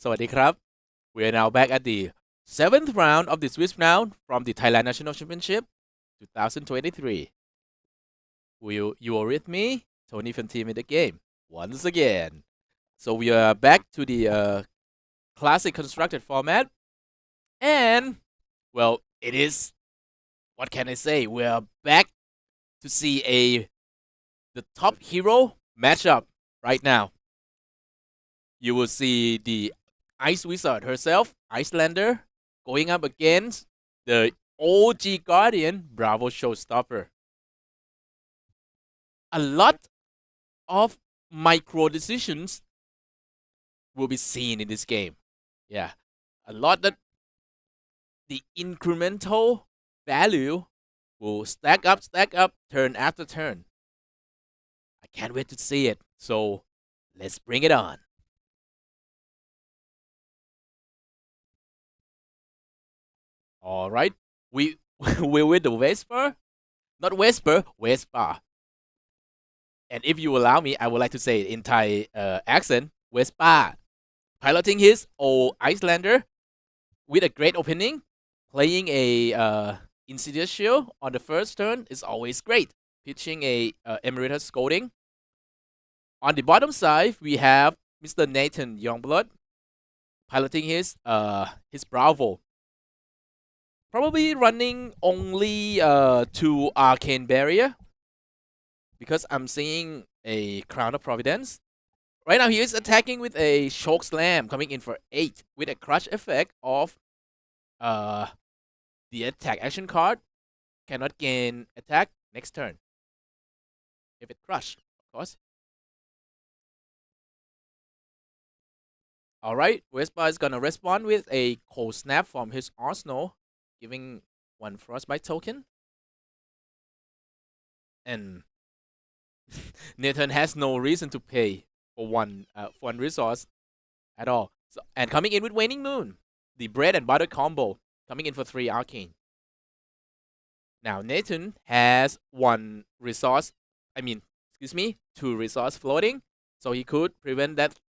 สวัสดีครับ We are now back at the 7th round of the Swiss round from the Thailand National Championship 2023. You are with me, Tony from Team in the game, once again. So we are back to the classic constructed format, and well, it is, what can I say? We are back to see the top hero matchup right now. You will see the Ice Wizard herself, Icelander, going up against the OG Guardian, Bravo Showstopper. A lot of micro decisions will be seen in this game. Yeah, a lot that the incremental value will stack up, turn after turn. I can't wait to see it. So let's bring it on. All right, we with the Vespa, not Vespa, Vespa. And if you allow me, I would like to say it in Thai accent, Vespa, piloting his old Icelander with a great opening, playing a Insidious Shield on the first turn is always great. Pitching a Emeritus Scolding. On the bottom side, we have Mr. Nathan Youngblut piloting his Bravo. Probably running only 2 Arcane Barrier because I'm seeing a Crown of Providence. Right now, he is attacking with a Choke Slam coming in for 8 with a Crush effect of the attack action card cannot gain attack next turn if it crush, of course. Alright, Vespa is gonna respond with a Cold Snap from his arsenal, giving 1 Frostbite token. And Nathan has no reason to pay for one resource at all. So, and coming in with Waning Moon, the bread and butter combo, coming in for 3 Arcane. Now Nathan has 1 resource, 2 resource floating, so he could prevent that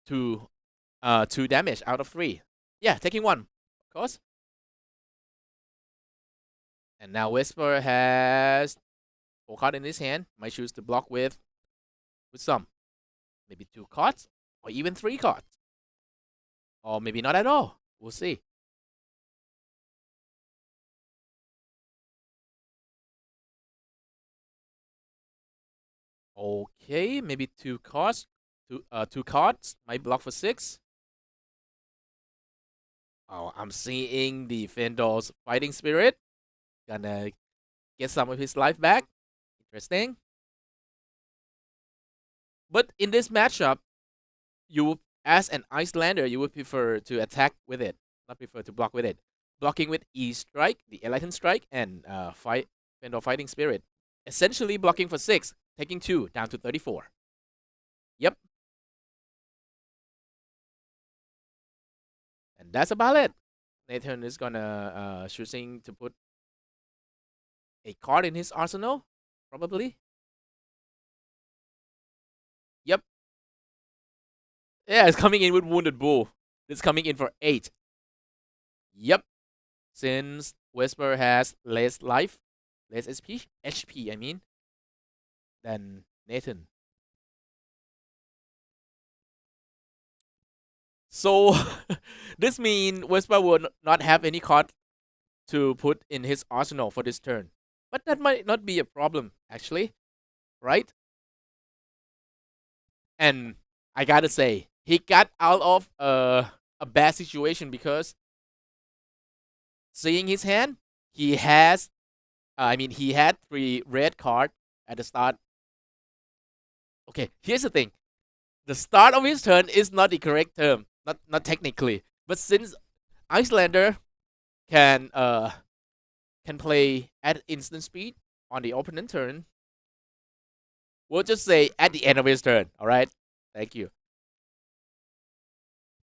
to 2 damage out of 3. Yeah, taking 1, of course. And now Whisper has 4 cards in his hand. Might choose to block with some. Maybe 2 cards, or even 3 cards. Or maybe not at all. We'll see. Okay, maybe 2 cards. 2 cards. Might block for 6. Oh, I'm seeing the Fendor's Fighting Spirit. Gonna get some of his life back. Interesting. But in this matchup, you, as an Icelander, you would prefer to attack with it, not prefer to block with it. Blocking with E-Strike, the Enlightened Strike, and Fendor Fighting Spirit. Essentially blocking for 6, taking 2, down to 34. Yep. And that's about it. Nathan is gonna choosing to put a card in his arsenal, probably. Yep. Yeah, it's coming in with Wounded Bull. It's coming in for 8. Yep. Since Whisper has less life, less HP, I mean, than Nathan. So, this means Whisper will not have any card to put in his arsenal for this turn. But that might not be a problem, actually. Right? And I gotta say, he got out of a bad situation because seeing his hand, he has, he had 3 red cards at the start. Okay, here's the thing. The start of his turn is not the correct term, not technically. But since Icelander can play at instant speed on the opponent turn, we'll just say at the end of his turn. All right, thank you.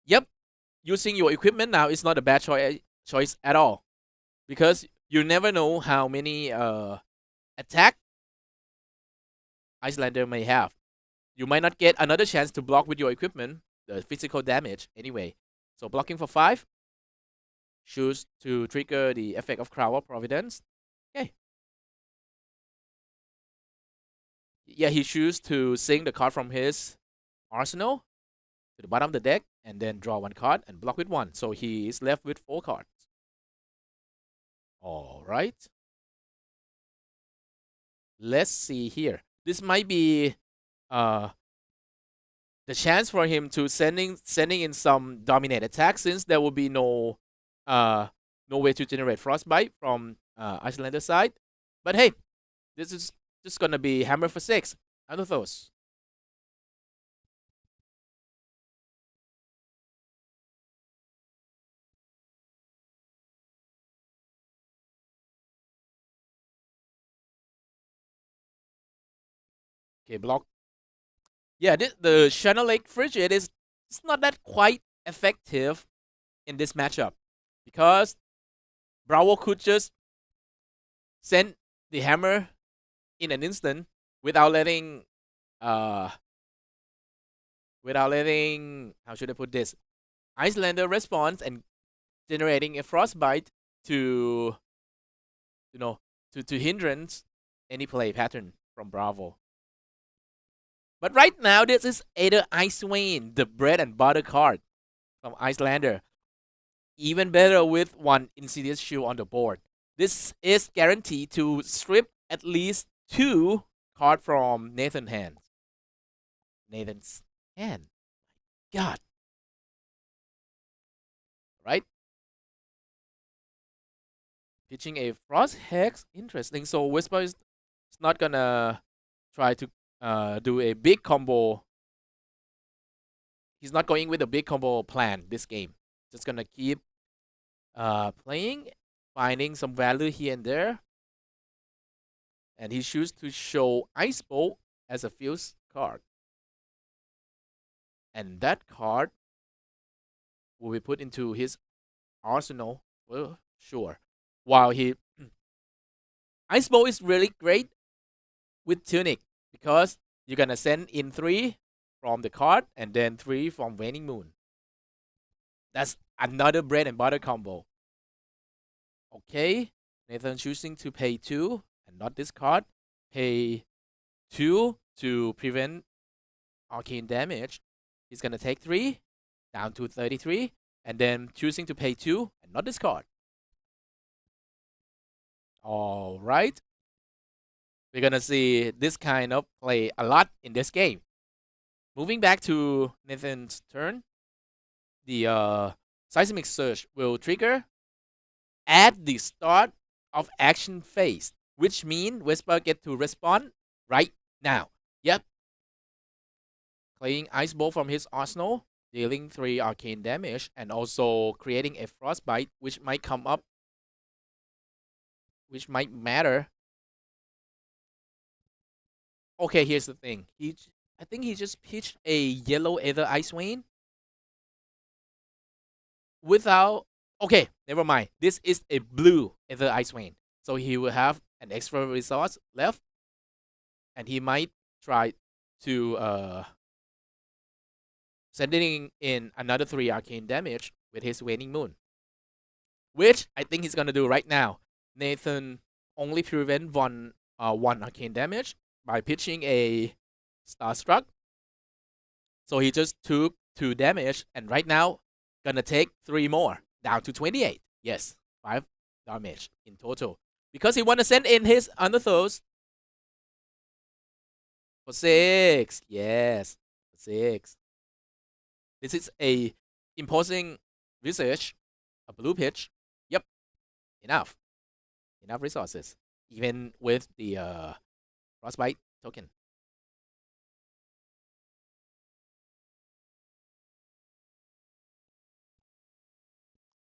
Yep, using your equipment now is not a bad choice at all, because you never know how many attack Icelander may have. You might not get another chance to block with your equipment the physical damage anyway. So blocking for 5. Choose to trigger the effect of Crown of Providence. Okay. Yeah, he chooses to sing the card from his arsenal to the bottom of the deck and then draw 1 card and block with 1. So he is left with 4 cards. All right. Let's see here. This might be the chance for him to sending in some dominate attack, since there will be no way to generate frostbite from Icelander side. But hey, this is just gonna be hammer for 6 out of those. Okay, block. Yeah, the Channel Lake Frigid is it's not that quite effective in this matchup, because Bravo could just send the hammer in an instant without letting how should I put this, Icelander response and generating a frostbite to to hindrance any play pattern from Bravo. But right now, this is Aether Icewind, the bread and butter card from Icelander. Even better with 1 Insidious Shield on the board. This is guaranteed to strip at least 2 cards from Nathan's hand. God. Right? Pitching a Frost Hex. Interesting. So Vespa is not gonna try to do a big combo. He's not going with a big combo plan this game. Just gonna keep playing, finding some value here and there. And he chooses to show Ice Bolt as a fuse card. And that card will be put into his arsenal. Well, sure. While he Ice Bolt is really great with Tunic, because you're gonna send in 3 from the card and then 3 from Waning Moon. That's another bread and butter combo. Okay, Nathan choosing to pay 2 and not this card. Pay 2 to prevent arcane damage. He's gonna take 3 down to 33, and then choosing to pay 2 and not this card. All right. We're gonna see this kind of play a lot in this game. Moving back to Nathan's turn, the Seismic Surge will trigger at the start of action phase, which means Vespa get to respond right now. Yep. Playing Ice Bolt from his arsenal, dealing 3 arcane damage, and also creating a frostbite, which might come up, which might matter. Okay, here's the thing. I think he just pitched a yellow Aether Icewind without. Okay, never mind. This is a blue Aether Icewind, so he will have an extra resource left, and he might try to sending in another 3 arcane damage with his Waning Moon, which I think he's gonna do right now. Nathan only prevent one arcane damage by pitching a Starstruck. So he just took 2 damage, and right now gonna take 3 more, down to 28. Yes, 5 damage in total, because he wanna send in his Underthrows for 6. Yes, 6. This is a imposing visage, a blue pitch. Yep, enough resources, even with the Frostbite token.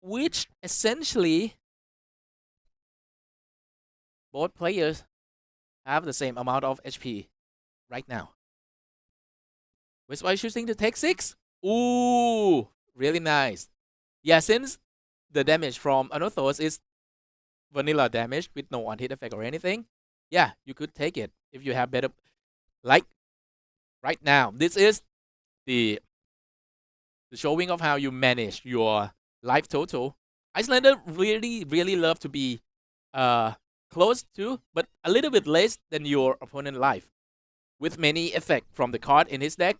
Which essentially both players have the same amount of HP right now. Which why choosing to take 6? Ooh, really nice. Yeah, since the damage from Anothos is vanilla damage with no on-hit effect or anything, yeah, you could take it if you have better. Like right now, this is the the showing of how you manage your life total. Icelander really love to be close to, but a little bit less than your opponent life, with many effect from the card in his deck,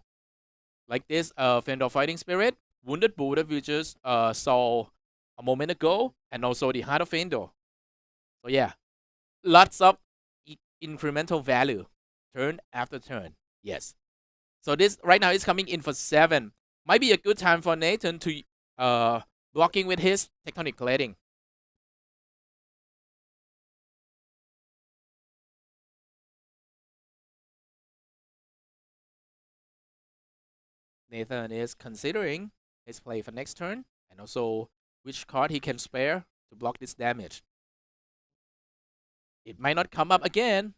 like this Fendor Fighting Spirit, Wounded Bull that we just saw a moment ago, and also the Heart of Fendor. So yeah, lots of incremental value, turn after turn. Yes. So this right now is coming in for 7. Might be a good time for Nathan to blocking with his Tectonic Cladding. Nathan is considering his play for next turn, and also which card he can spare to block this damage. It might not come up again,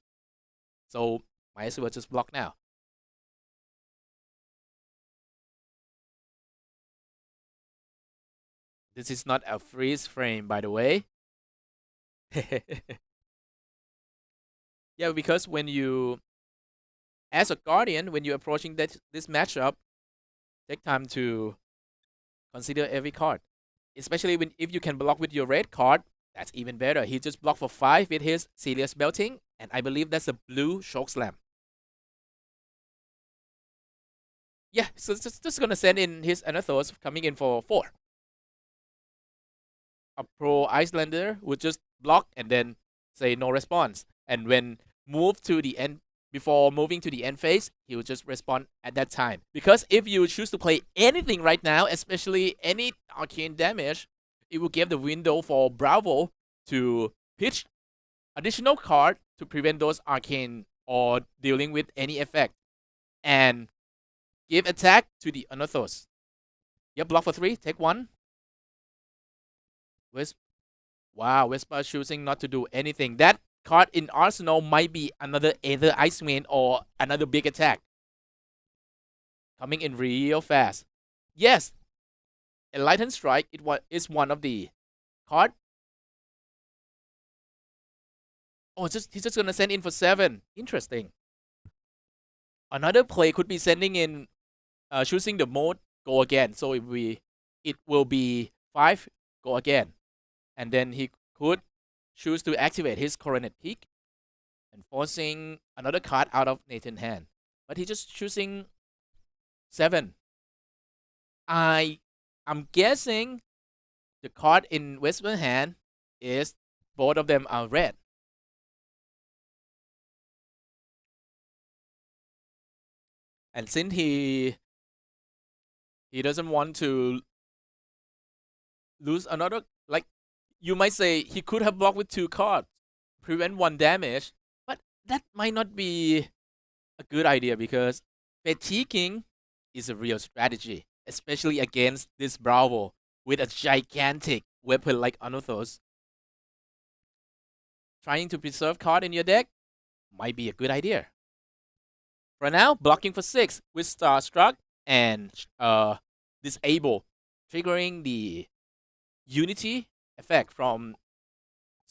so might as well just block now. This is not a freeze frame, by the way. Yeah, because when you, as a guardian, when you're approaching this matchup, take time to consider every card. Especially if you can block with your red card, that's even better. He just blocked for 5 with his Serious Belting, and I believe that's a blue Choke Slam. Yeah, so just gonna send in his Anathos coming in for 4. A pro Icelander would just block and then say no response. And when move to the end, before moving to the end phase, he will just respond at that time. Because if you choose to play anything right now, especially any arcane damage, it will give the window for Bravo to pitch additional card to prevent those arcane or dealing with any effect. And give attack to the Anathos. Yep, block for 3, take 1. Wow, Vespa choosing not to do anything. That card in Arsenal might be another either Iceman or another big attack. Coming in real fast. Yes, Enlightened Strike is one of the card. Oh, he's just gonna send in for 7. Interesting. Another play could be sending in, choosing the mode, go again. So it will be 5, go again. And then he could choose to activate his Coronet Peak and forcing another card out of Nathan's hand. But he's just choosing 7. I'm guessing the card in Vespa's hand is both of them are red. And since he doesn't want to lose another, like, you might say he could have blocked with 2 cards, prevent 1 damage, but that might not be a good idea because fatiguing is a real strategy, especially against this Bravo with a gigantic weapon like Anathos. Trying to preserve card in your deck might be a good idea. For now, blocking for 6 with Starstruck and Disable, triggering the Unity effect from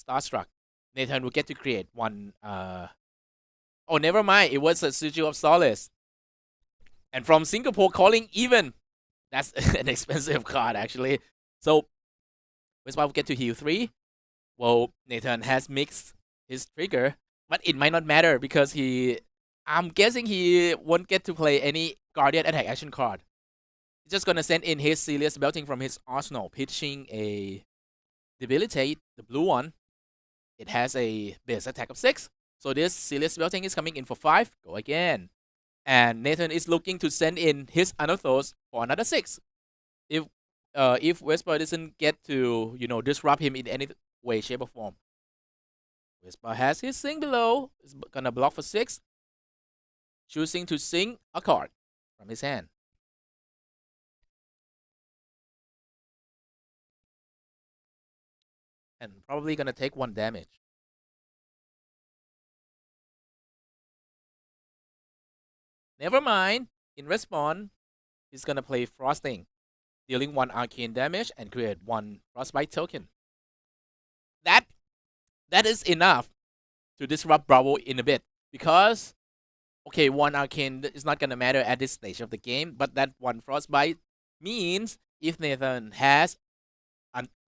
Starstruck. Nathan will get to create 1. Oh, never mind. It was a Sigil of Solace. And from Singapore calling even. That's an expensive card, actually. So, Vespa will get to heal 3. Well, Nathan has mixed his trigger, but it might not matter because I'm guessing he won't get to play any Guardian attack action card. He's just gonna send in his Serious Belting from his arsenal, pitching a Debilitate, the blue one. It has a base attack of 6. So this Serious Belting is coming in for 5. Go again. And Nathan is looking to send in his Anathos for another 6. If Vespa doesn't get to, disrupt him in any way, shape, or form. Vespa has his Sing below. Is gonna block for 6. Choosing to sing a card from his hand. And probably gonna take 1 damage. Never mind. In response, he's gonna play Frosting, dealing 1 arcane damage and create 1 Frostbite token. That is enough to disrupt Bravo in a bit. Because, okay, 1 arcane is not gonna matter at this stage of the game, but that 1 Frostbite Means if Nathan has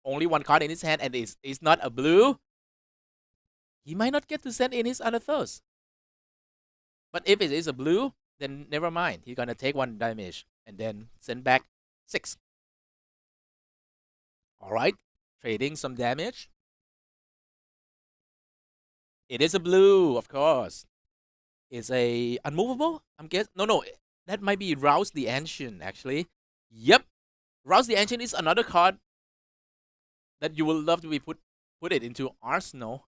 only one card in his hand and it's not a blue, he might not get to send in his Anathos. But if it is a blue, then never mind. He's gonna take 1 damage and then send back 6. Alright, trading some damage. It is a blue, of course. It's a unmovable, I'm guessing. No, that might be Rouse the Ancient, actually. Yep, Rouse the Ancient is another card that you will love to be put it into arsenal.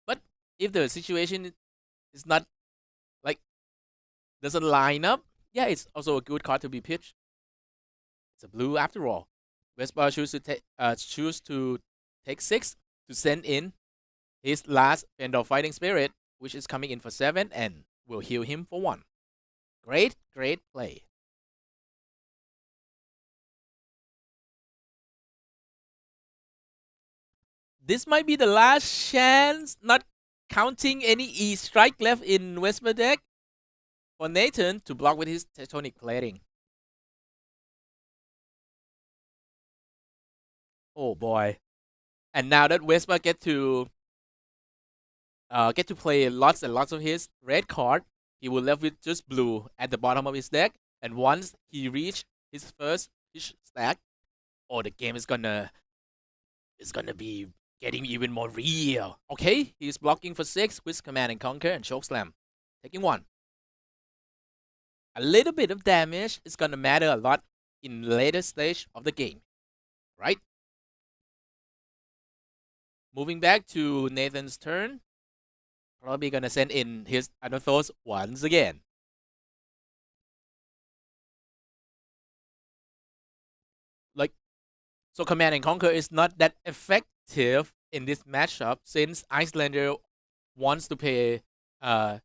But if the situation is not like doesn't line up, yeah, it's also a good card to be pitched. It's a blue after all. Vespa choose to take 6 to send in his last Fendor Fighting Spirit, which is coming in for 7 and will heal him for 1. Great play. This might be the last chance, not counting any E-Strike left in Vespa deck, for Nathan to block with his Tectonic Plating. Oh boy. And now that Vespa get to play lots and lots of his red card, he will left with just blue at the bottom of his deck. And once he reach his first fish stack, oh, the game is gonna be getting even more real. Okay, he's blocking for 6 with Command and Conquer and Chokeslam, taking 1. A little bit of damage is gonna matter a lot in later stage of the game, right? Moving back to Nathan's turn. Probably gonna send in his Anathos once again. Like, so Command and Conquer is not that effective in this matchup since Icelander wants to pay the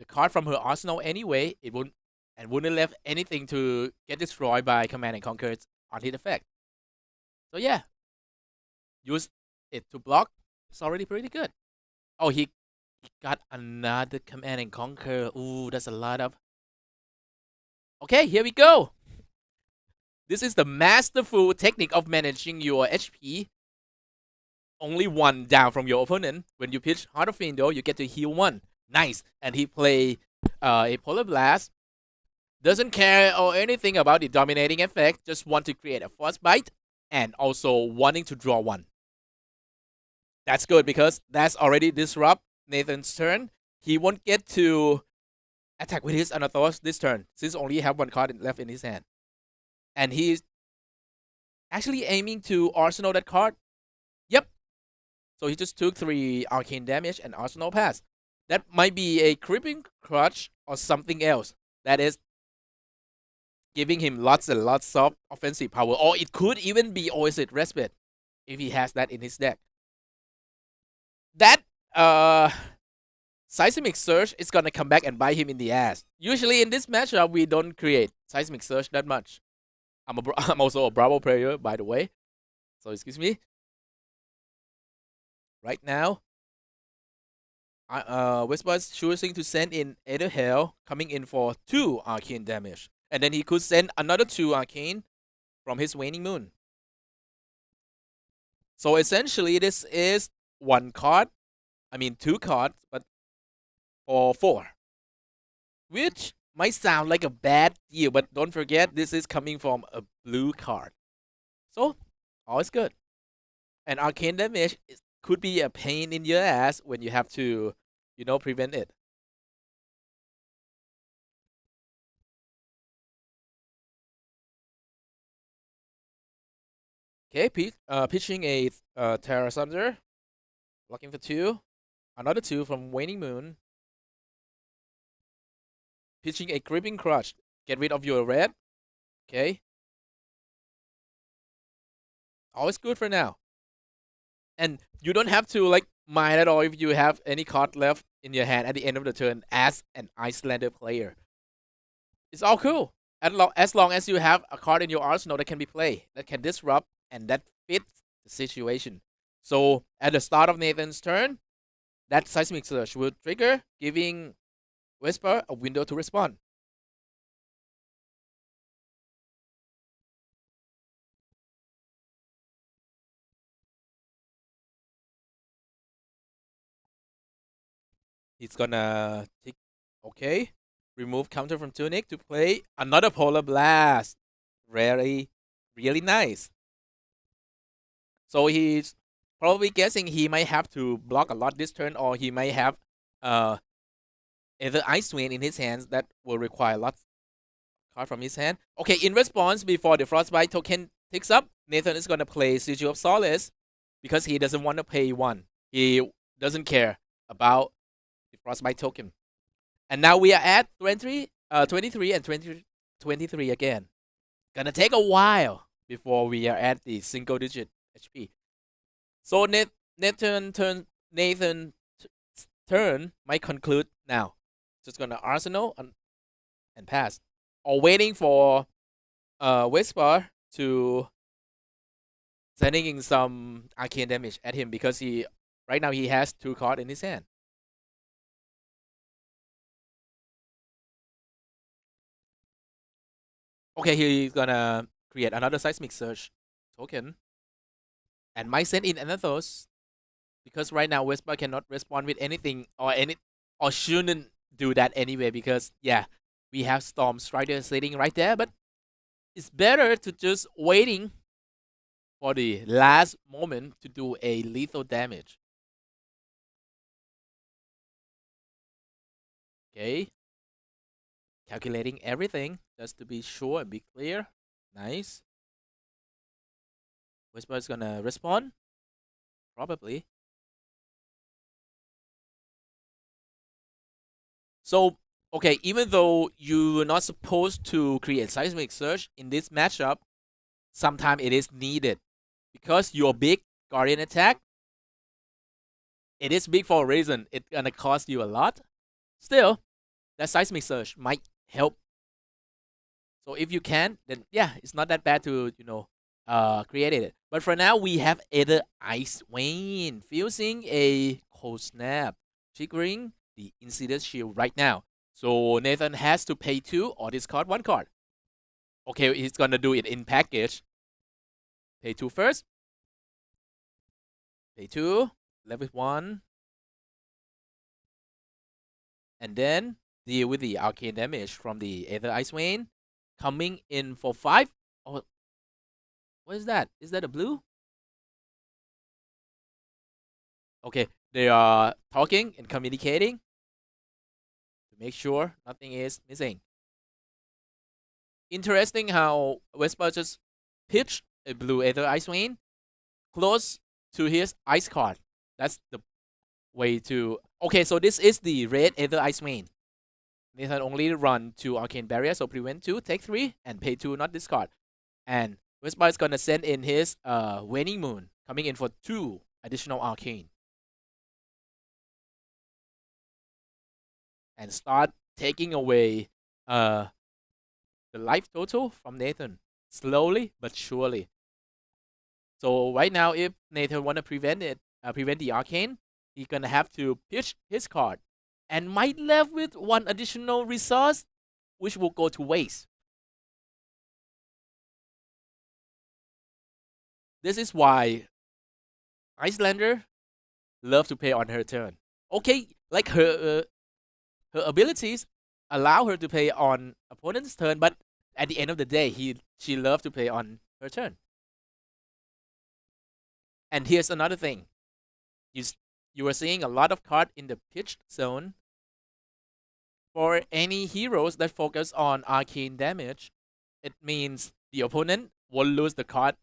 card from her arsenal anyway. It wouldn't left anything to get destroyed by Command and Conquer's on-hit effect. So yeah, use it to block. It's already pretty good. Oh, he got another Command and Conquer. Ooh, that's a lot of... Okay, here we go. This is the masterful technique of managing your HP. Only 1 down from your opponent. When you pitch Heart of Fiendor, you get to heal 1. Nice. And he play a Polar Blast. Doesn't care or anything about the dominating effect. Just want to create a Frostbite. And also wanting to draw 1. That's good because that's already disrupt Nathan's turn. He won't get to attack with his Anathos this turn since only have 1 card left in his hand. And he's actually aiming to arsenal that card. Yep. So he just took 3 arcane damage and arsenal pass. That might be a Creeping Crutch or something else that is giving him lots and lots of offensive power. Or it could even be Oasis Respite if he has that in his deck. That Seismic Surge is gonna come back and bite him in the ass. Usually in this matchup, we don't create Seismic Surge that much. I'm also a Bravo player, by the way. So excuse me. Right now, Vespa is choosing to send in Aether Hell, coming in for 2 arcane damage. And then he could send another 2 arcane from his Waning Moon. So essentially, this is 1 card. I mean 2 cards, but for 4. Which might sound like a bad deal, but don't forget this is coming from a blue card. So, all is good. And arcane damage could be a pain in your ass when you have to, prevent it. Okay, pitching a Terra Sunder. Blocking for 2. Another 2 from Waning Moon. Pitching a Creeping Crutch. Get rid of your red. Okay. Always good for now. And you don't have to mind at all if you have any card left in your hand at the end of the turn as an Icelander player. It's all cool. As long as you have a card in your arsenal that can be played, that can disrupt, and that fits the situation. So at the start of Nathan's turn, that Seismic Surge will trigger, giving Vespa a window to respond. He's gonna take. Okay. Remove counter from Tunic to play another Polar Blast. Really, really nice. So he's probably guessing he might have to block a lot this turn, or he might have uh either Ice Wind in his hands that will require lots card from his hand. Okay, in response, before the Frostbite token ticks up, Nathan is gonna play Sigil of Solace because he doesn't want to pay one. He doesn't care about the Frostbite token. And now we are at 23 and 23 again. Gonna take a while before we are at the single digit HP. So Nathan's turn might conclude now. Just gonna Arsenal and pass. Or waiting for Vespa to sending in some arcane damage at him because right now he has 2 cards in his hand. Okay, he's gonna create another Seismic Surge token and might send in Anathos because right now Vespa cannot respond with anything or shouldn't do that anyway because yeah, we have Storm Strider sitting right there, but it's better to just waiting for the last moment to do a lethal damage. Okay. Calculating everything just to be sure and be clear. Nice. Whisper is gonna respond. Probably. So, okay, even though you're not supposed to create Seismic Surge in this matchup, sometimes it is needed. Because your big Guardian attack, it is big for a reason. It's gonna cost you a lot. Still, that Seismic Surge might help. So if you can, then yeah, it's not that bad to, create it. But for now, we have either Ice Wind fusing a Cold Snap, triggering the Insidious Shield right now. So Nathan has to pay 2 or discard 1 card. Okay, he's gonna do it in package. Pay 2 first. Pay 2. Left with 1. And then deal with the arcane damage from the Aether Ice Wind. Coming in for 5. Oh, what is that? Is that a blue? Okay, they are talking and communicating to make sure nothing is missing. Interesting how Vespa just pitched a blue Aether Ice Wind close to his ice card. That's the way to. Okay, so this is the red Aether Ice Wind. Nathan only run 2 Arcane Barrier, so prevent 2, take 3, and pay 2, not discard. And Vespa is gonna send in his Waning Moon, coming in for 2 additional Arcane. And start taking away the life total from Nathan. Slowly but surely. So right now, if Nathan wanna prevent the Arcane, he's gonna have to pitch his card. And might left with 1 additional resource, which will go to waste. This is why Icelander love to pay on her turn. Okay, like her abilities allow her to pay on opponent's turn, but at the end of the day, she loves to pay on her turn. And here's another thing. You are seeing a lot of cards in the pitched zone. For any heroes that focus on arcane damage, it means the opponent will lose the card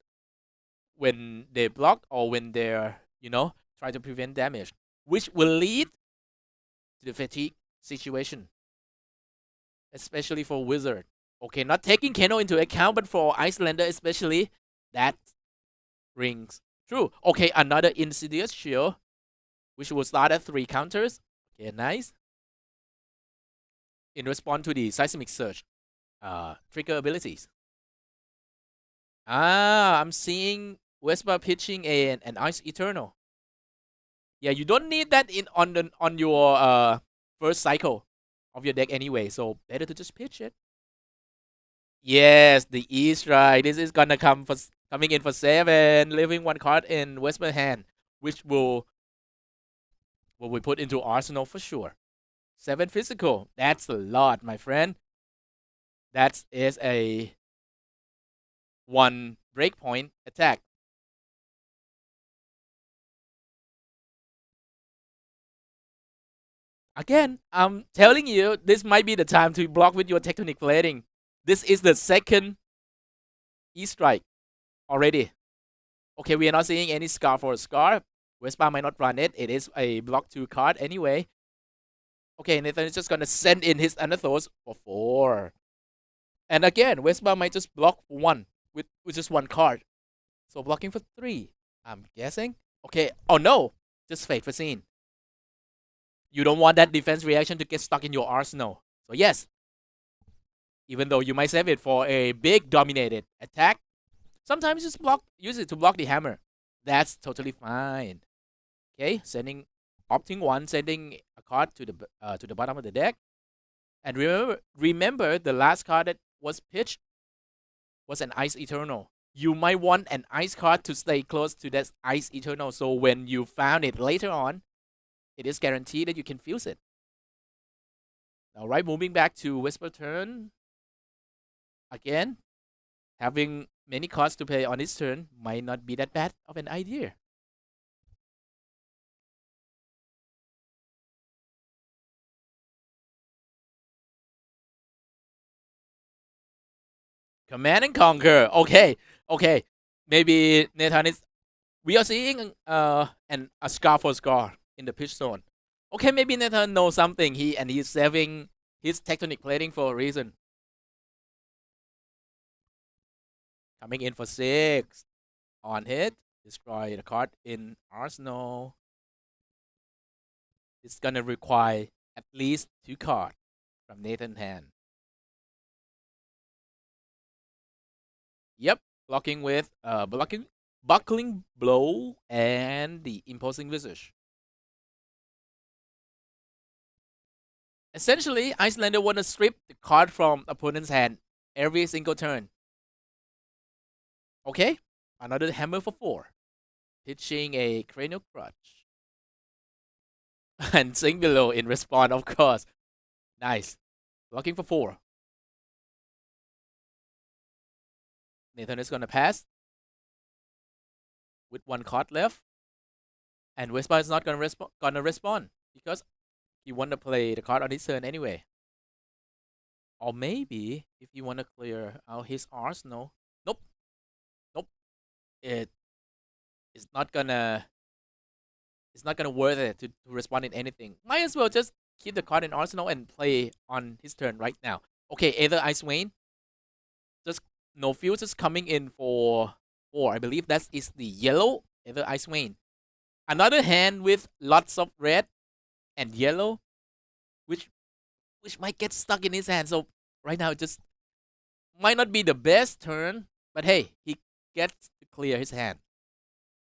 when they block or when they're, try to prevent damage, which will lead to the fatigue situation, especially for Wizard. Okay, not taking Keno into account, but for Icelander especially, that rings true. Okay, another Insidious Shield, which will start at 3 counters. Okay, nice. In response to the Seismic Surge trigger abilities. I'm seeing Vespa pitching an Ice Eternal. Yeah, you don't need that on your first cycle of your deck anyway, so better to just pitch it. Yes, the East Ride. This is gonna coming in for 7, leaving 1 card in Vespa hand, which will we put into Arsenal for sure. 7 physical. That's a lot, my friend. That is a 1 breakpoint attack. Again, I'm telling you, this might be the time to block with your tectonic plating. This is the second E-strike already. Okay, we are not seeing any scar for a scar. Vespa might not run it. It is a block 2 card anyway. Okay, Nathan is just gonna send in his Anathos for 4. And again, Vespa might just block 1 with just 1 card. So blocking for 3, I'm guessing. Okay, oh no, just Fate Foreseen. You don't want that defense reaction to get stuck in your arsenal. So yes, even though you might save it for a big dominated attack, sometimes just use it to block the hammer. That's totally fine. Okay, opting 1, sending a card to the bottom of the deck. And remember the last card that was pitched was an Ice Eternal. You might want an ice card to stay close to that Ice Eternal, so when you found it later on, it is guaranteed that you can fuse it. Alright, moving back to Whisper turn. Again, having many cards to play on his turn might not be that bad of an idea. Command and Conquer. Okay. Maybe Nathan is. We are seeing a scar for scar in the pitch zone. Okay, maybe Nathan knows something. He's saving his tectonic plating for a reason. Coming in for 6. On hit, destroy the card in arsenal. It's gonna require at least 2 cards from Nathan's hand. Yep, blocking with buckling blow and the imposing visage. Essentially, Icelander want to strip the card from opponent's hand every single turn. Okay, another hammer for 4. Pitching a cranial crutch. And sing below in response, of course. Nice. Blocking for 4. Nathan is gonna pass with 1 card left. And Vespa is not gonna respond because he want to play the card on his turn anyway. Or maybe if you want to clear out his arsenal. Nope. It's not gonna worth it to respond in anything. Might as well just keep the card in arsenal and play on his turn right now. Okay, Aether Ice Vein. Just no fuses coming in for 4. I believe that is the yellow Aether Ice Vein. Another hand with lots of red and yellow, which might get stuck in his hand. So right now it just might not be the best turn, but hey, he gets to clear his hand.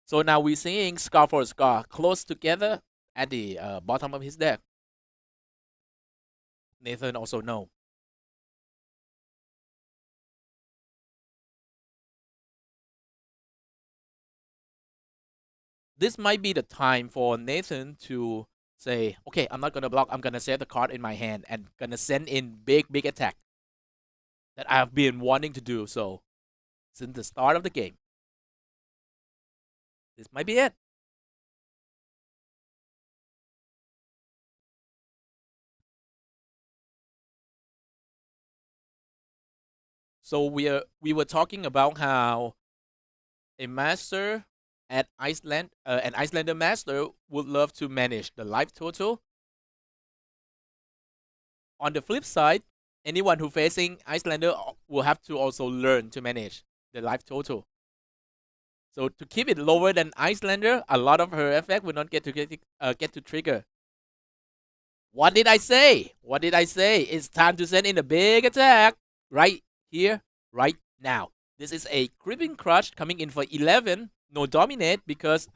So now we're seeing Scar for Scar close together at the bottom of his deck. Nathan also know. This might be the time for Nathan to say, okay, I'm not gonna block, I'm gonna save the card in my hand and gonna send in big attack that I've been wanting to do so since the start of the game. This might be it. So we were talking about how a master at Iceland, an Icelander master would love to manage the life total. On the flip side, anyone who facing Icelander will have to also learn to manage the life total. So to keep it lower than Icelander, a lot of her effect will not get to trigger. What did I say? It's time to send in a big attack right here, right now. This is a Creeping Crush coming in for 11. No Dominate because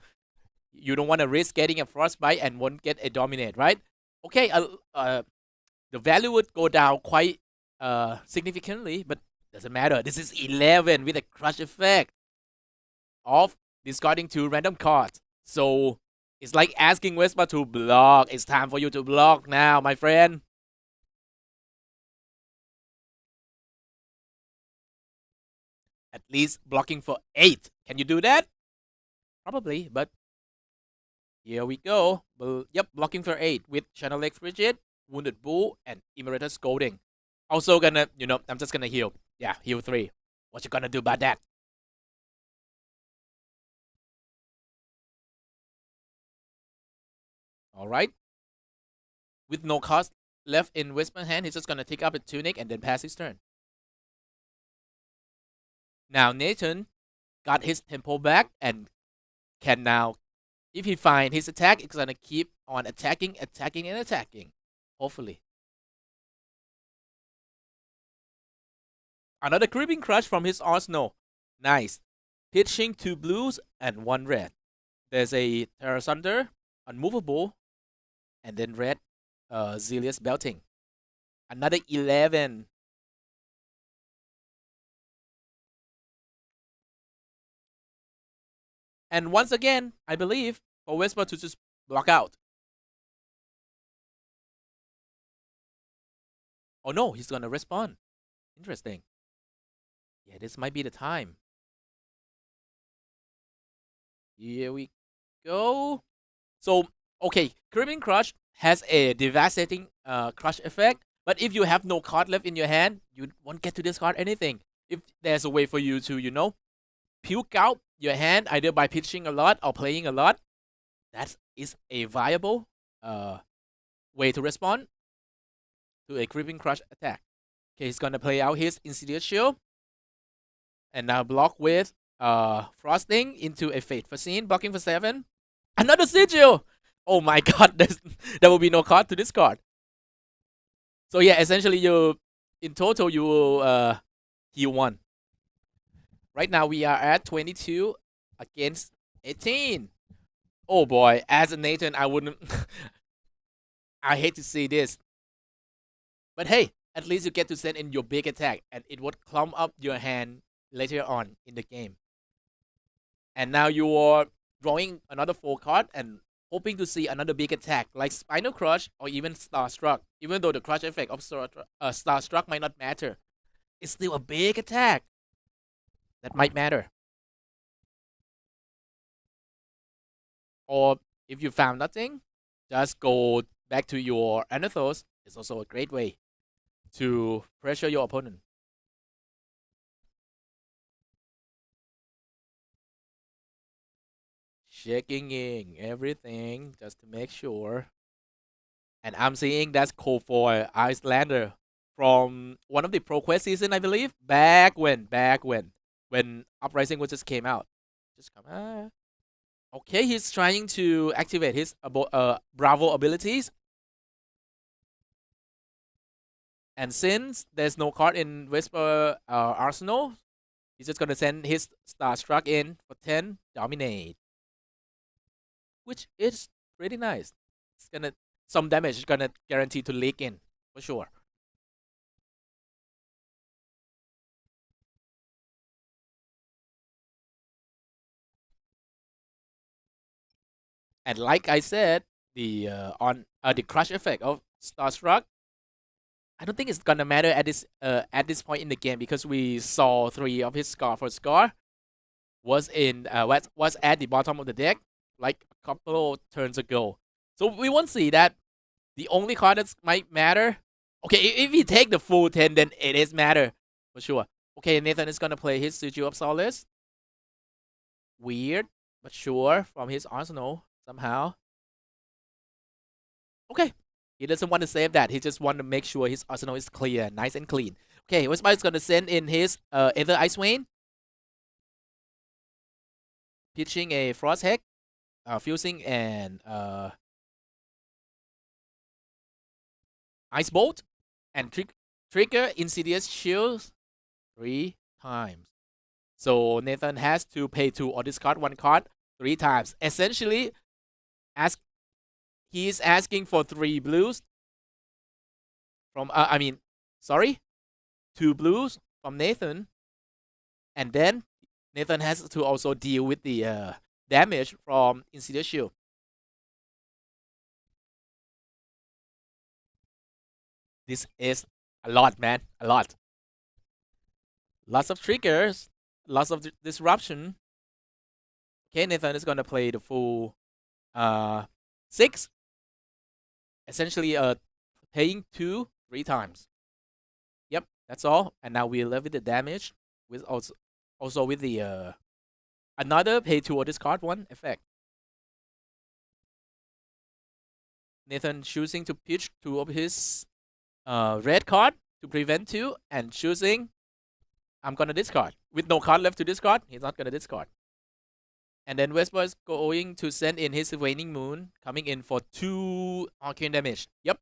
you don't want to risk getting a Frostbite and won't get a Dominate, right? Okay, the value would go down quite significantly, but doesn't matter. This is 11 with a Crush effect of discarding 2 random cards. So It's like asking Vespa to block. It's time for you to block now, my friend. At least blocking for 8. Can you do that? Probably, but here we go. Yep, blocking for 8 with Channel Leg Frigid, Wounded Bull, and Emeritus Scolding. Also gonna, I'm just gonna heal. Yeah, heal 3. What you gonna do about that? Alright. With no cost left in Whisper hand, he's just gonna take up a Tunic and then pass his turn. Now Nathan got his tempo back and can now, if he find his attack, it's gonna keep on attacking, and attacking. Hopefully. Another Creeping Crush from his arsenal. Nice. Pitching 2 blues and 1 red. There's a Terra Thunder, Unmovable, and then red Zelius Belting. Another 11. And once again, I believe, for Vespa to just block out. Oh no, he's gonna respond. Interesting. Yeah, this might be the time. Here we go. So, okay, Creeping Crush has a devastating crush effect, but if you have no card left in your hand, you won't get to discard anything. If there's a way for you to, puke out your hand either by pitching a lot or playing a lot, that is a viable way to respond to a Creeping Crush attack. Okay, he's gonna play out his Insidious Shield and now block with Frosting into a Fate for Scene, blocking for 7. Another Sigil! Oh my god, there will be no card to discard. So yeah, essentially in total you will heal 1. Right now we are at 22 against 18. Oh boy, as a Nathan, I wouldn't. I hate to see this. But hey, at least you get to send in your big attack, and it would clump up your hand later on in the game. And now you are drawing another 4 card and hoping to see another big attack like Spinal Crush or even Starstruck. Even though the crush effect of Starstruck might not matter, it's still a big attack that might matter. Or if you found nothing, just go back to your Anathos. It's also a great way to pressure your opponent. Checking in everything just to make sure. And I'm seeing that's code for Icelander from one of the Pro Quest season, I believe. Back when Uprising was just came out. Just come out. Okay, he's trying to activate his Bravo abilities. And since there's no card in Vesper arsenal, he's just gonna send his Starstruck in for 10, dominate. Which is pretty nice. It's gonna some damage is gonna guarantee to leak in for sure. And like I said, the the crush effect of Starstruck, I don't think it's gonna matter at this point in the game because we saw 3 of his scar for scar was in was at the bottom of the deck like a couple turns ago. So we won't see that. The only card that might matter. Okay, if you take the full 10, then it is matter for sure. Okay, Nathan is gonna play his Sigil of Solace. Weird, but sure, from his arsenal somehow. Okay, he doesn't want to save that. He just want to make sure his arsenal is clear, nice and clean. Okay, Whisper is gonna send in his Ether Ice Wayne, pitching a Frost Heck, fusing and Ice Bolt, and trigger Insidious Shields 3 times. So Nathan has to pay 2 or discard 1 card 3 times. Essentially, he is asking for 3 blues from 2 blues from Nathan, and then Nathan has to also deal with the damage from Insidious Shield. This is a lot, man. A lot. Lots of triggers. Lots of disruption. Okay, Nathan is gonna play the full 6. Essentially paying 3 times. Yep, that's all. And now we're left with the damage with also with the another pay 2 or discard 1 effect. Nathan choosing to pitch 2 of his red card to prevent 2 and choosing I'm gonna discard. With no card left to discard, he's not gonna discard. And then Vespa is going to send in his Waning Moon, coming in for 2 arcane damage. Yep.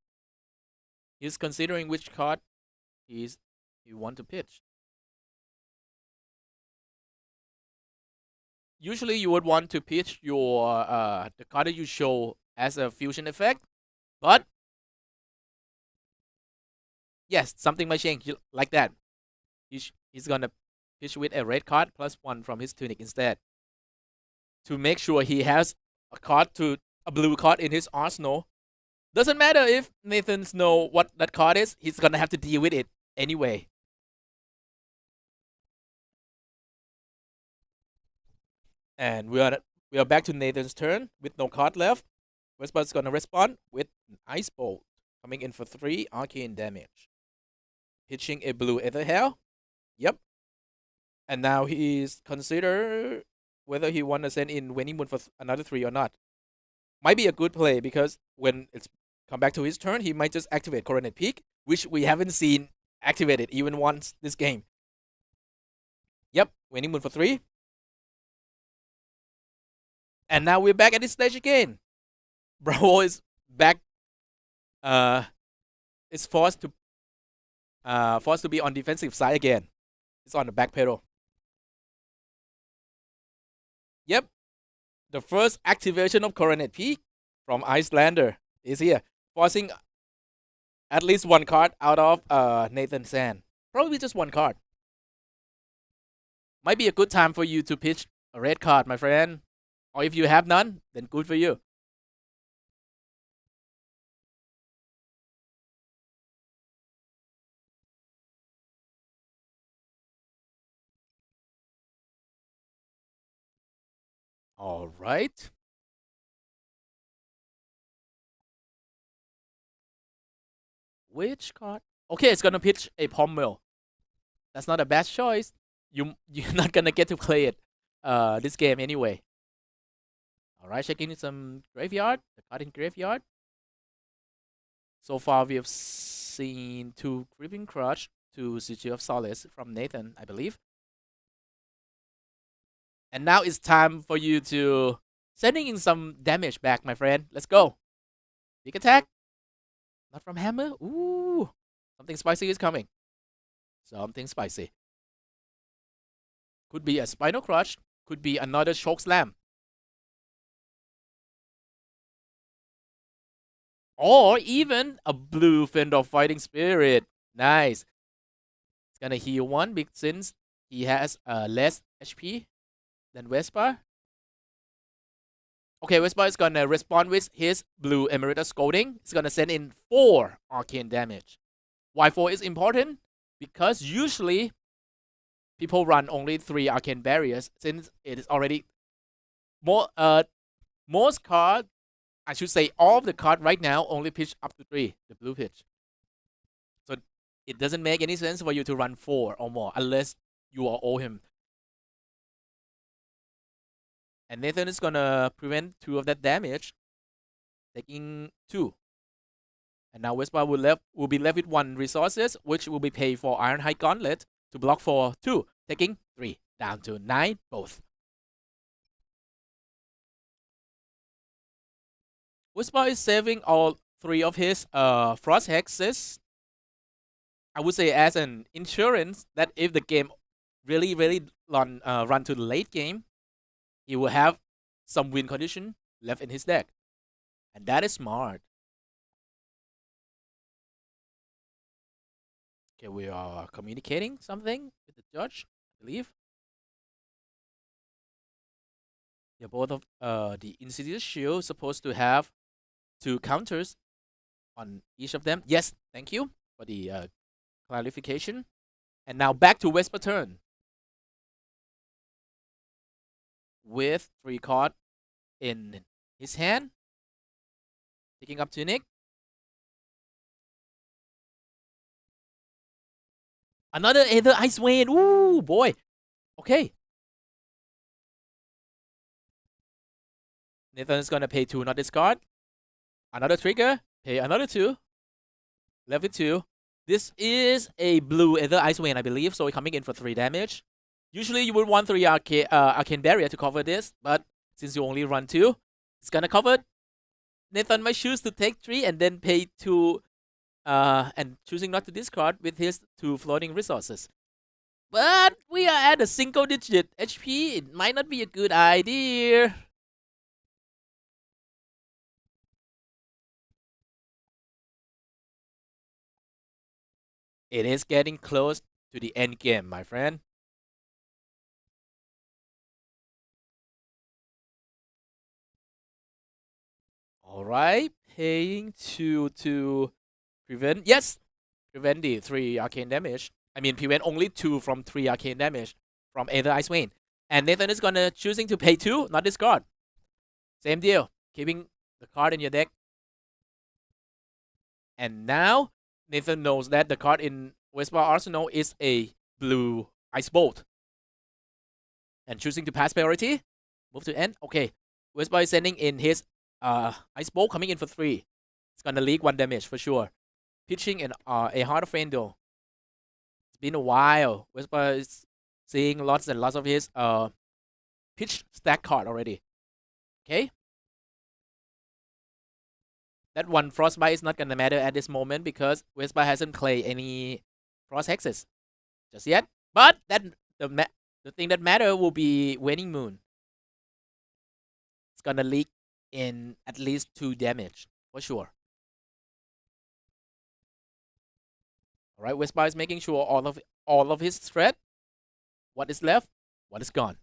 He's considering which card he want to pitch. Usually you would want to pitch your the card that you show as a fusion effect, but yes, something might change like that. He's gonna pitch with a red card +1 from his tunic instead, to make sure he has a blue card in his arsenal. Doesn't matter if Nathan's know what that card is, he's gonna have to deal with it anyway. And we are back to Nathan's turn with no card left. Vespa's gonna respond with an Ice Bolt, coming in for 3 arcane damage. Pitching a blue Ether Hell. Yep. And now he's consider whether he want to send in Waning Moon for another 3 or not. Might be a good play because when it's come back to his turn, he might just activate Coronet Peak, which we haven't seen activated even once this game. Yep, Waning Moon for 3. And now we're back at this stage again. Bravo is back. Is forced to be on defensive side again. It's on the back pedal. Yep. The first activation of Coronet Peak from Icelander is here, forcing at least 1 card out of Nathan's hand. Probably just 1 card. Might be a good time for you to pitch a red card, my friend. Or if you have none, then good for you. All right. Which card? Okay, it's gonna pitch a Pommel. That's not a bad choice. You're not gonna get to play it this game anyway. Alright, checking some graveyard. The card in graveyard. So far we have seen 2 Gripping Crush, 2 Sigil of Solace from Nathan, I believe. And now it's time for you to sending in some damage back, my friend. Let's go. Big attack. Not from Hammer. Ooh. Something spicy is coming. Something spicy. Could be a Spinal Crush. Could be another Choke Slam. Or even a blue Fendor Fighting Spirit. Nice. It's gonna heal 1 since he has less HP than Vespa. Okay, Vespa is gonna respond with his blue Emeritus Scolding. It's gonna send in 4 arcane damage. Why 4 is important? Because usually people run only 3 arcane barriers, since it is already most cards, I should say all of the cards right now only pitch up to 3, the blue pitch. So it doesn't make any sense for you to run 4 or more unless you owe him. And Nathan is gonna prevent 2 of that damage, taking 2. And now Vespa will be left with 1 resources, which will be paid for Ironhide Gauntlet to block for 2, taking 3, down to 9 both. Vespa is saving all 3 of his Frost Hexes, I would say, as an insurance that if the game really run to the late game, he will have some win condition left in his deck. And that is smart. Okay, we are communicating something with the judge, I believe. Yeah, both of the Insidious Shield supposed to have 2 counters on each of them. Yes, thank you for the clarification. And now back to Vespa turn with 3 cards in his hand, picking up Tunic. Another Aether Ice Wave. Ooh, boy. Okay. Nathan's gonna pay 2, not discard. Another trigger. Pay another 2. Left with 2. This is a blue Aether Ice Wave, I believe, so we're coming in for 3 damage. Usually you would want 3 Arcane Barrier to cover this, but since you only run 2, it's gonna cover it. Nathan might choose to take 3 and then pay 2, and choosing not to discard with his 2 floating resources. But we are at a single digit HP. It might not be a good idea. It is getting close to the end game, my friend. All right, paying 2 to prevent. Yes, prevent the 3 arcane damage. I mean, prevent only 2 from 3 arcane damage from Aether Ice Wave. And Nathan is gonna choosing to pay 2, not discard. Same deal, keeping the card in your deck. And now Nathan knows that the card in Vespa Arsenal is a blue Ice Bolt. And choosing to pass priority. Move to end. Okay. Vespa is sending in his Ice Bolt, coming in for 3. It's gonna leak 1 damage for sure. Pitching in a Heart of Rainbow. It's been a while. Vespa is seeing lots and lots of his pitch stack card already. Okay. That 1 Frostbite is not gonna matter at this moment because Vespa hasn't played any Frost Hexes just yet. But that the thing that matter will be Waning Moon. It's gonna leak in at least 2 damage for sure. All right, Vespa is making sure all of his threat. What is left? What is gone?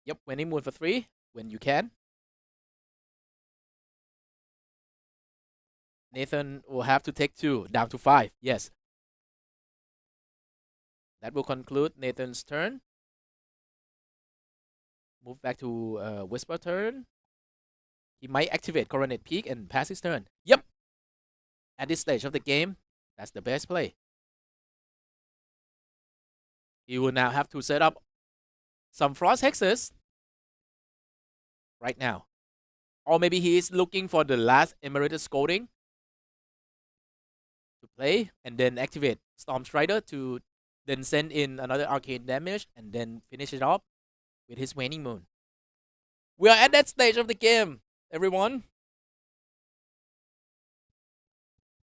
Yep, Waning Moon for 3 when you can. Nathan will have to take 2, down to 5. Yes. That will conclude Nathan's turn. Move back to Whisper turn. He might activate Coronet Peak and pass his turn. Yep. At this stage of the game, that's the best play. He will now have to set up some Frost Hexes right now. Or maybe he is looking for the last Emeritus Scolding to play and then activate Storm Strider to then send in another arcane damage and then finish it off with his Waning Moon. We are at that stage of the game, everyone.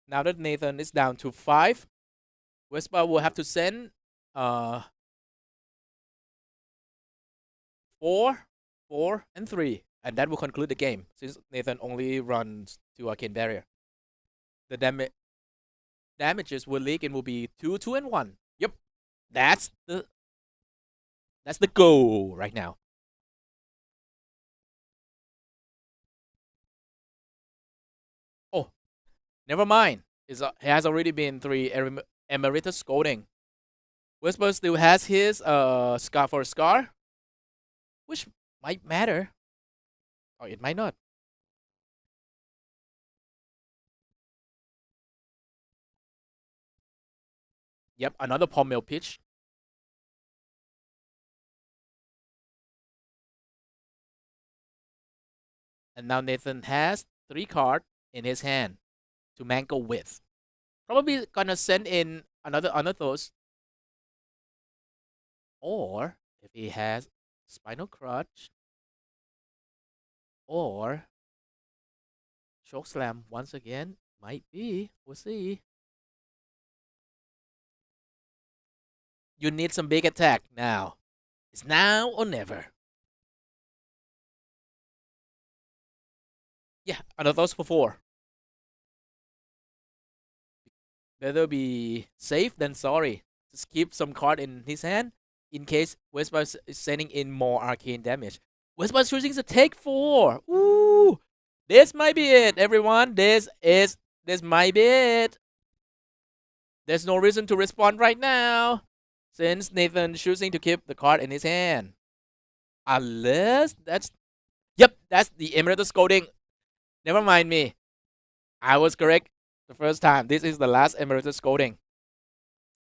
Now that Nathan is down to 5, Vespa will have to send 4, 4, and 3. And that will conclude the game, since Nathan only runs 2 Arcane Barrier. The damages will leak and will be 2, 2, and 1. Yep. That's the goal right now. Oh, never mind. It has already been 3 Emeritus Scolding. Whisper still has his Scar for Scar, which might matter. Or it might not. Yep, another Pommel pitch. And now Nathan has 3 cards in his hand to mango with. Probably gonna send in another Unathos. Or if he has Spinal Crutch or Choke Slam once again, might be. We'll see. You need some big attack now. It's now or never. Yeah, Unathos for 4. Better be safe than sorry. Just keep some card in his hand in case Vespa is sending in more arcane damage. Vespa choosing to take 4. Ooh, this might be it, everyone. This might be it. There's no reason to respond right now, since Nathan choosing to keep the card in his hand. Unless that's the Emulator scolding. Never mind me. I was correct the first time. This is the last Emulator scolding.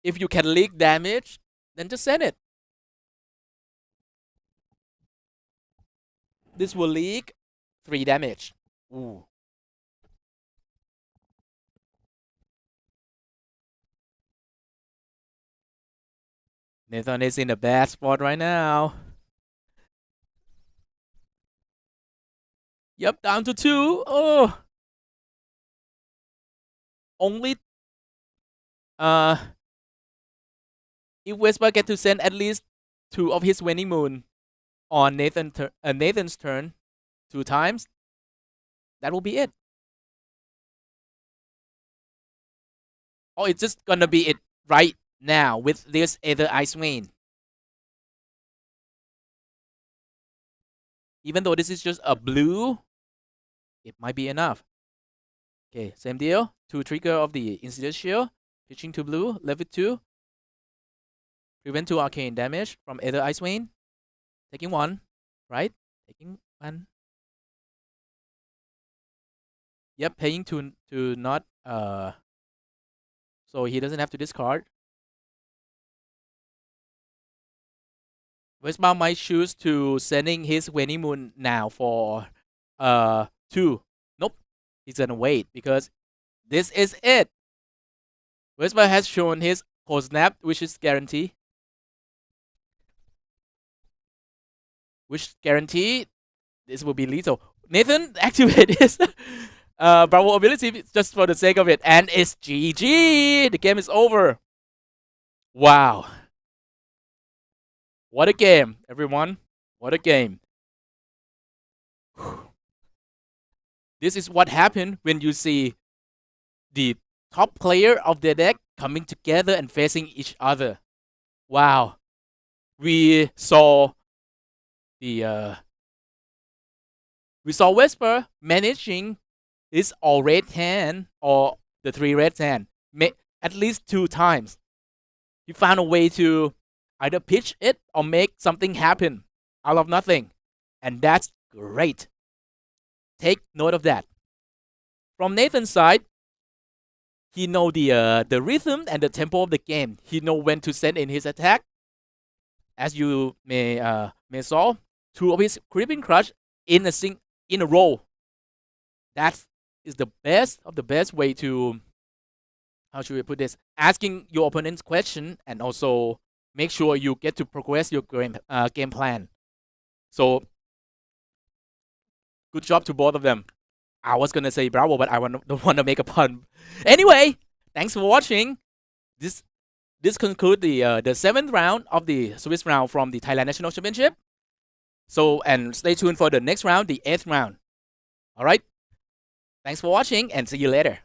If you can leak damage, then just send it. This will leak 3 damage. Ooh. Nathan is in a bad spot right now. Yep, down to 2. Oh. Only if Vespa get to send at least 2 of his winning moon on Nathan's turn 2 times, that will be it. Oh, it's just gonna be it right now with this Aether Ice Rain. Even though this is just a blue, it might be enough. Okay, same deal. 2 trigger of the Insidious Shield. Pitching to blue, level 2. Prevent 2 arcane damage from Aether Ice Rain. Taking 1, right? Taking 1. Yep, paying to not so he doesn't have to discard. Vespa might choose to sending his winning moon now for 2. Nope, he's gonna wait because this is it. Vespa has shown his cold snap, which is guarantee. Which guarantee this will be lethal. Nathan activate his Bravo ability just for the sake of it, and it's GG. The game is over. Wow. What a game, everyone. What a game. This is what happened when you see the top player of the deck coming together and facing each other. Wow. We saw Vespa managing his all red hand or the 3 red hand at least 2 times. He found a way to either pitch it or make something happen out of nothing, and that's great. Take note of that. From Nathan's side, he know the rhythm and the tempo of the game. He know when to send in his attack. As you may saw, 2 of his Creeping Crush in a row. That is the best of the best way to, how should we put this, asking your opponent's question and also make sure you get to progress your game plan. So good job to both of them. I was gonna say bravo, but I don't want to make a pun. Anyway, thanks for watching. This concludes the 7th round of the Swiss round from the Thailand National Championship. So, and stay tuned for the next round, the 8th round. All right. Thanks for watching and see you later.